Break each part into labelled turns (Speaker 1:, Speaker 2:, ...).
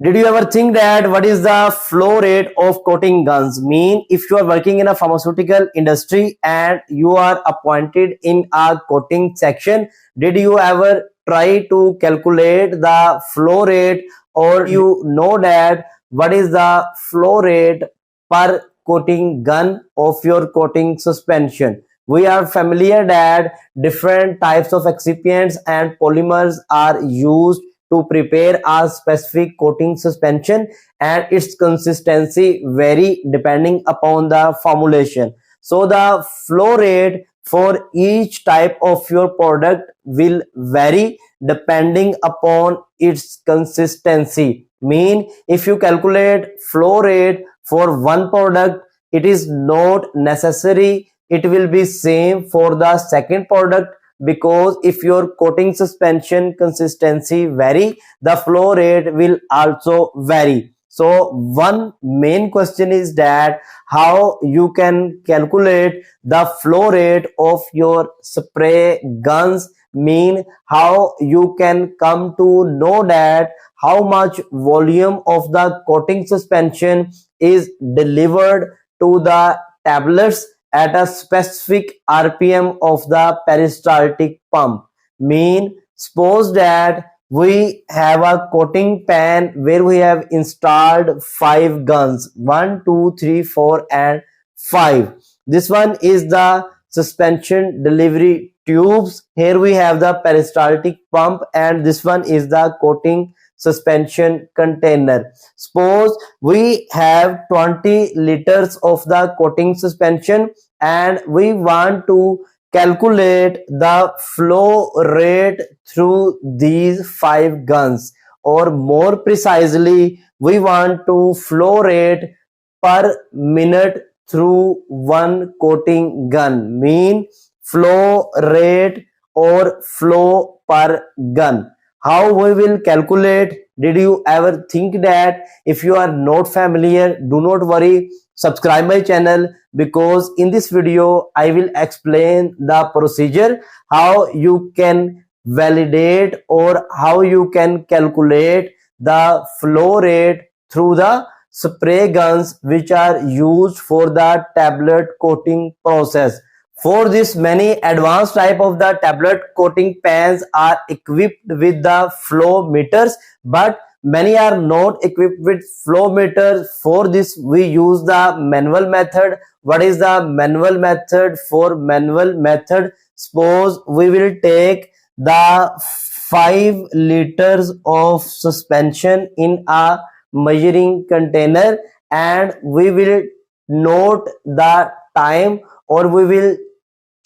Speaker 1: Did you ever think that what is the flow rate of coating guns? Mean if you are working in a pharmaceutical industry and you are appointed in a coating section, did you ever try to calculate the flow rate, or you know that what is the flow rate per coating gun of your coating suspension? We are familiar that different types of excipients and polymers are used to prepare a specific coating suspension, and its consistency vary depending upon the formulation. So the flow rate for each type of your product will vary depending upon its consistency. Mean if you calculate flow rate for one product, it is not necessary it will be same for the second product, because if your coating suspension consistency vary, the flow rate will also vary. So one main question is that how you can calculate the flow rate of your spray guns. Mean how you can come to know that how much volume of the coating suspension is delivered to the tablets at a specific RPM of the peristaltic pump. Mean suppose that we have a coating pan where we have installed 5 guns, 1 2 3 4 and 5. This one is the suspension delivery tubes. Here we have the peristaltic pump, and this one is the coating suspension container. Suppose we have 20 liters of the coating suspension and we want to calculate the flow rate through these 5 guns, or more precisely we want to flow rate per minute through one coating gun. Mean flow rate or flow per gun. How we will calculate? Did you ever think that? If you are not familiar, do not worry, subscribe my channel, because in this video I will explain the procedure how you can validate or how you can calculate the flow rate through the spray guns which are used for the tablet coating process. For this, many advanced type of the tablet coating pans are equipped with the flow meters, but many are not equipped with flow meters. For this, we use the manual method. What is the manual method? For manual method, suppose we will take the 5 liters of suspension in a measuring container, and we will note the time, or we will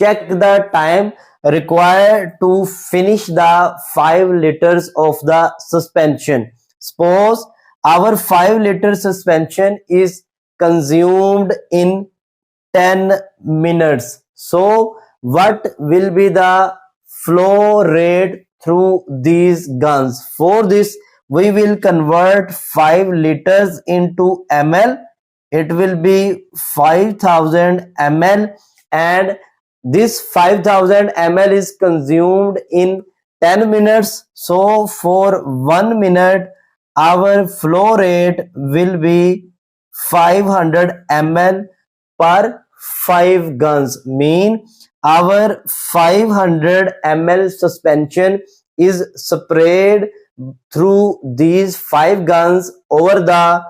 Speaker 1: check the time required to finish the 5 liters of the suspension. Suppose our 5 liter suspension is consumed in 10 minutes. So what will be the flow rate through these guns? For this, we will convert 5 liters into ml. It will be 5000 ml, and this 5000 ml is consumed in 10 minutes. So for 1 minute our flow rate will be 500 ml per 5 guns. Mean our 500 ml suspension is sprayed through these 5 guns over the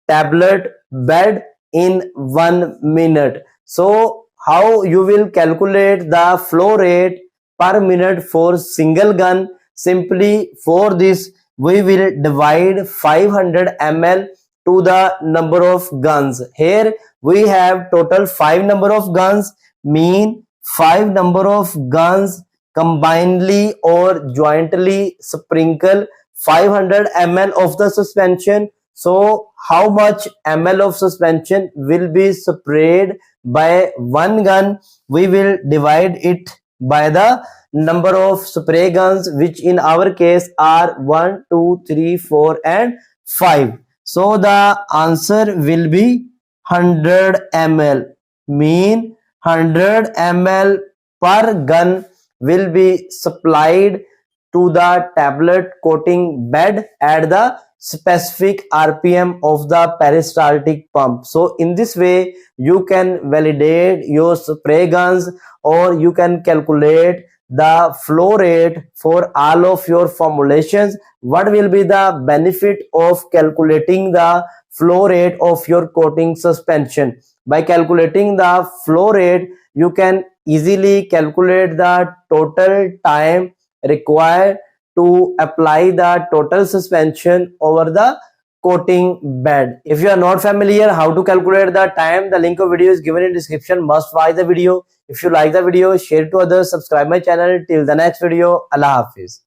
Speaker 1: tablet bed in 1 minute. So how you will calculate the flow rate per minute for single gun? Simply for this, we will divide 500 ml to the number of guns. Here we have total 5 number of guns. Mean 5 number of guns combinedly or jointly sprinkle 500 ml of the suspension. So how much ml of suspension will be sprayed by one gun? We will divide it by the number of spray guns, which in our case are 1 2 3 4 and 5. So the answer will be 100 ml. Mean 100 ml per gun will be supplied to the tablet coating bed at the specific RPM of the peristaltic pump. So in this way you can validate your spray guns, or you can calculate the flow rate for all of your formulations. What will be the benefit of calculating the flow rate of your coating suspension? By calculating the flow rate, you can easily calculate the total time required to apply the total suspension over the coating bed. If you are not familiar how to calculate the time, the link of video is given in description. Must watch the video. If you like the video, share it to others, subscribe my channel. Till the next video, Allah Hafiz.